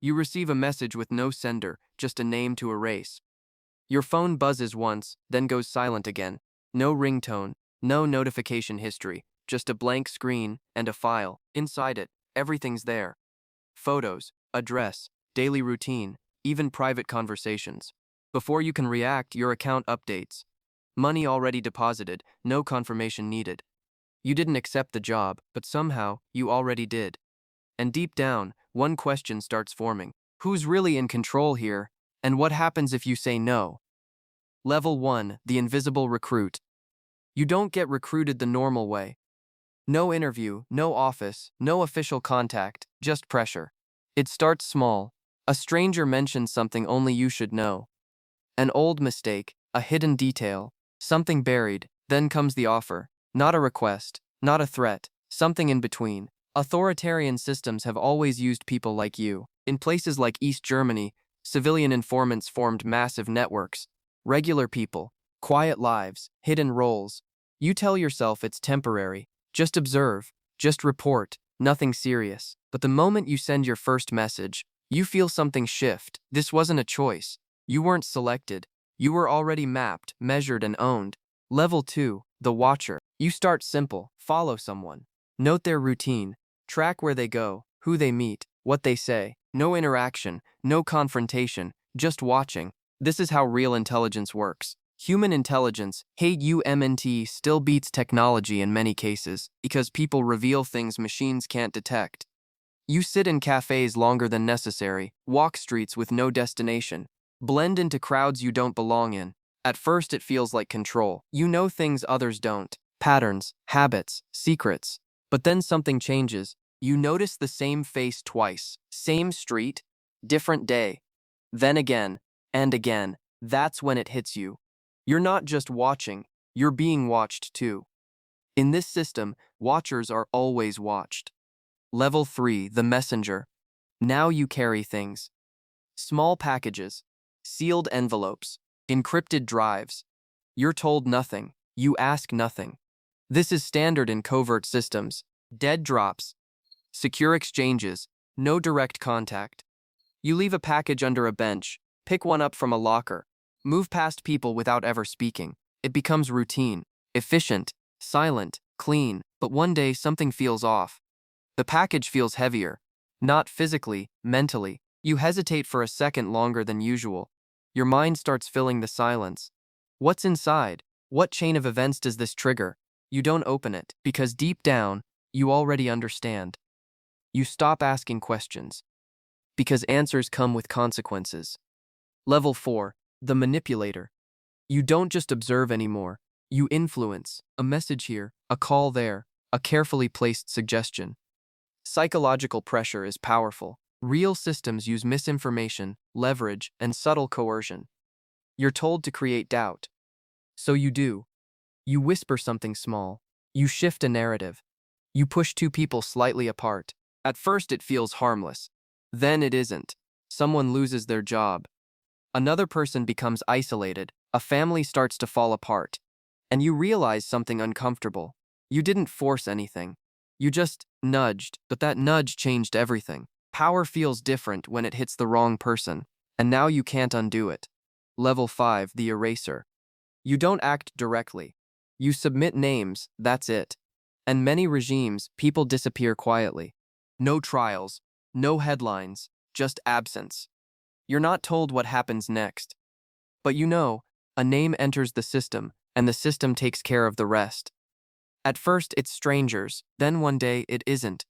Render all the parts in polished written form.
You receive a message with no sender, just a name to erase. Your phone buzzes once, then goes silent again. No ringtone, no notification history, just a blank screen and a file. Inside it, everything's there. Photos, address, daily routine, even private conversations. Before you can react, your account updates. Money already deposited, no confirmation needed. You didn't accept the job, but somehow, you already did. And deep down, one question starts forming. Who's really in control here? And what happens if you say no? Level 1, the invisible recruit. You don't get recruited the normal way. No interview, no office, no official contact, just pressure. It starts small. A stranger mentions something only you should know. An old mistake, a hidden detail, something buried, then comes the offer. Not a request, not a threat, something in between. Authoritarian systems have always used people like you. In places like East Germany, civilian informants formed massive networks. Regular people, quiet lives, hidden roles. You tell yourself it's temporary. Just observe, just report, nothing serious. But the moment you send your first message, you feel something shift. This wasn't a choice. You weren't selected. You were already mapped, measured, and owned. Level 2, the watcher. You start simple. Follow someone. Note their routine. Track where they go, who they meet, what they say. No interaction, no confrontation, just watching. This is how real intelligence works. Human intelligence, HUMNT, still beats technology in many cases because people reveal things machines can't detect. You sit in cafes longer than necessary, walk streets with no destination, blend into crowds you don't belong in. At first it feels like control. You know things others don't. Patterns, habits, secrets. But then something changes. You notice the same face twice. Same street, different day. Then again, and again. That's when it hits you. You're not just watching, you're being watched too. In this system, watchers are always watched. Level 3, the messenger. Now you carry things. Small packages, sealed envelopes, encrypted drives. You're told nothing, you ask nothing. This is standard in covert systems. Dead drops, secure exchanges, no direct contact. You leave a package under a bench, pick one up from a locker, move past people without ever speaking. It becomes routine, efficient, silent, clean, but one day something feels off. The package feels heavier, not physically, mentally. You hesitate for a second longer than usual. Your mind starts filling the silence. What's inside? What chain of events does this trigger? You don't open it, because deep down, you already understand. You stop asking questions, because answers come with consequences. Level 4, the manipulator. You don't just observe anymore, you influence. A message here, a call there, a carefully placed suggestion. Psychological pressure is powerful. Real systems use misinformation, leverage, and subtle coercion. You're told to create doubt. So you do. You whisper something small. You shift a narrative. You push two people slightly apart. At first it feels harmless. Then it isn't. Someone loses their job. Another person becomes isolated. A family starts to fall apart. And you realize something uncomfortable. You didn't force anything. You just nudged, but that nudge changed everything. Power feels different when it hits the wrong person, and now you can't undo it. Level 5, the eraser. You don't act directly. You submit names, that's it. And many regimes, people disappear quietly. No trials, no headlines, just absence. You're not told what happens next. But you know, a name enters the system, and the system takes care of the rest. At first, it's strangers, then one day, it isn't.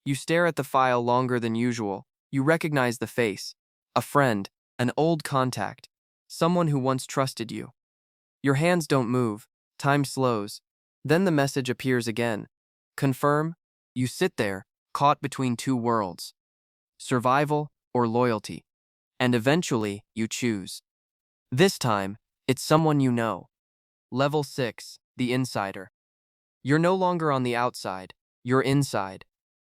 You stare at the file longer than usual. You recognize the face. A friend, an old contact, someone who once trusted you. Your hands don't move. Time slows. Then the message appears again. Confirm. You sit there, caught between two worlds. Survival or loyalty. And eventually, you choose. This time, it's someone you know. Level 6, the insider. You're no longer on the outside. You're inside.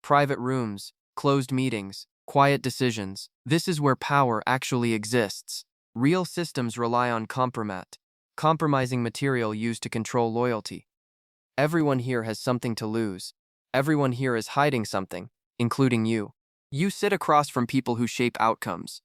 Private rooms, closed meetings, quiet decisions. This is where power actually exists. Real systems rely on compromat, compromising material used to control loyalty. Everyone here has something to lose. Everyone here is hiding something, including you. You sit across from people who shape outcomes,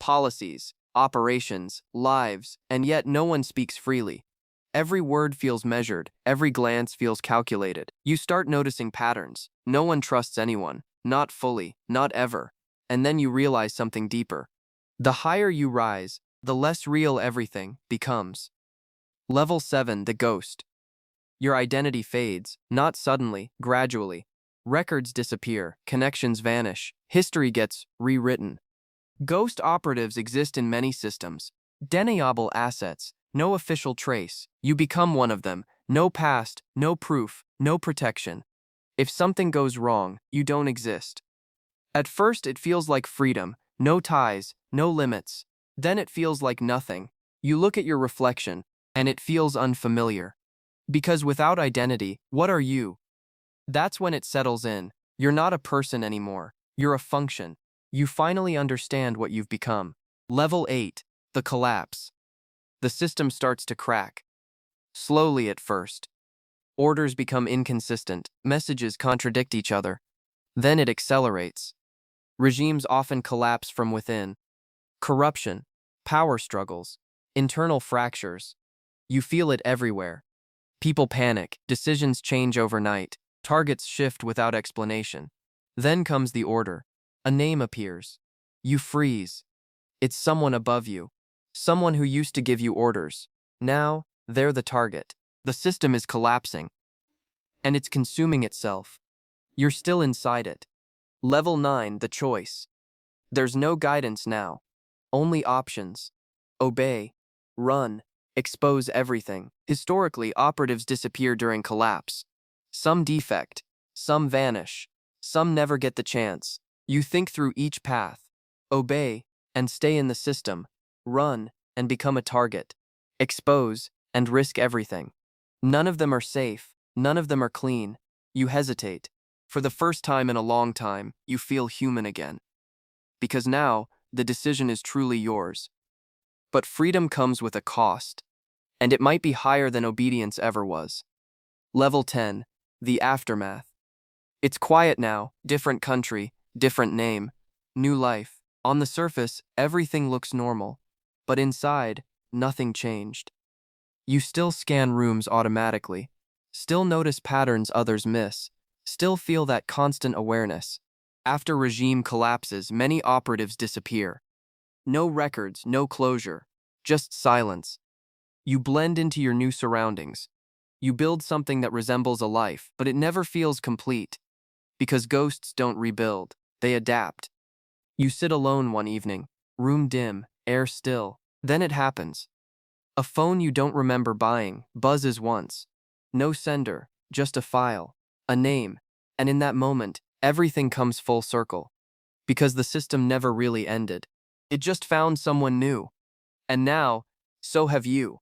policies, operations, lives, and yet no one speaks freely. Every word feels measured, every glance feels calculated. You start noticing patterns. No one trusts anyone, not fully, not ever. And then you realize something deeper. The higher you rise, the less real everything becomes. Level 7, the ghost. Your identity fades, not suddenly, gradually. Records disappear, connections vanish, history gets rewritten. Ghost operatives exist in many systems. Deniable assets, no official trace. You become one of them. No past, no proof, no protection. If something goes wrong, you don't exist. At first, it feels like freedom, no ties, no limits. Then it feels like nothing. You look at your reflection, and it feels unfamiliar. Because without identity, what are you? That's when it settles in. You're not a person anymore. You're a function. You finally understand what you've become. Level 8, the collapse. The system starts to crack. Slowly at first. Orders become inconsistent. Messages contradict each other. Then it accelerates. Regimes often collapse from within. Corruption, power struggles, internal fractures. You feel it everywhere. People panic, decisions change overnight, targets shift without explanation. Then comes the order. A name appears. You freeze. It's someone above you. Someone who used to give you orders. Now, they're the target. The system is collapsing. And it's consuming itself. You're still inside it. Level 9, the choice. There's no guidance now. Only options. Obey. Run. Expose everything. Historically, operatives disappear during collapse. Some defect. Some vanish. Some never get the chance. You think through each path. Obey, and stay in the system. Run, and become a target. Expose, and risk everything. None of them are safe. None of them are clean. You hesitate. For the first time in a long time, you feel human again. Because now, the decision is truly yours. But freedom comes with a cost, and it might be higher than obedience ever was. Level 10, the aftermath. It's quiet now, different country, different name, new life. On the surface, everything looks normal, but inside, nothing changed. You still scan rooms automatically, still notice patterns others miss, still feel that constant awareness. After regime collapses, many operatives disappear. No records, no closure, just silence. You blend into your new surroundings. You build something that resembles a life, but it never feels complete. Because ghosts don't rebuild, they adapt. You sit alone one evening, room dim, air still. Then it happens. A phone you don't remember buying buzzes once. No sender, just a file, a name. And in that moment, everything comes full circle. Because the system never really ended. It just found someone new. And now, so have you.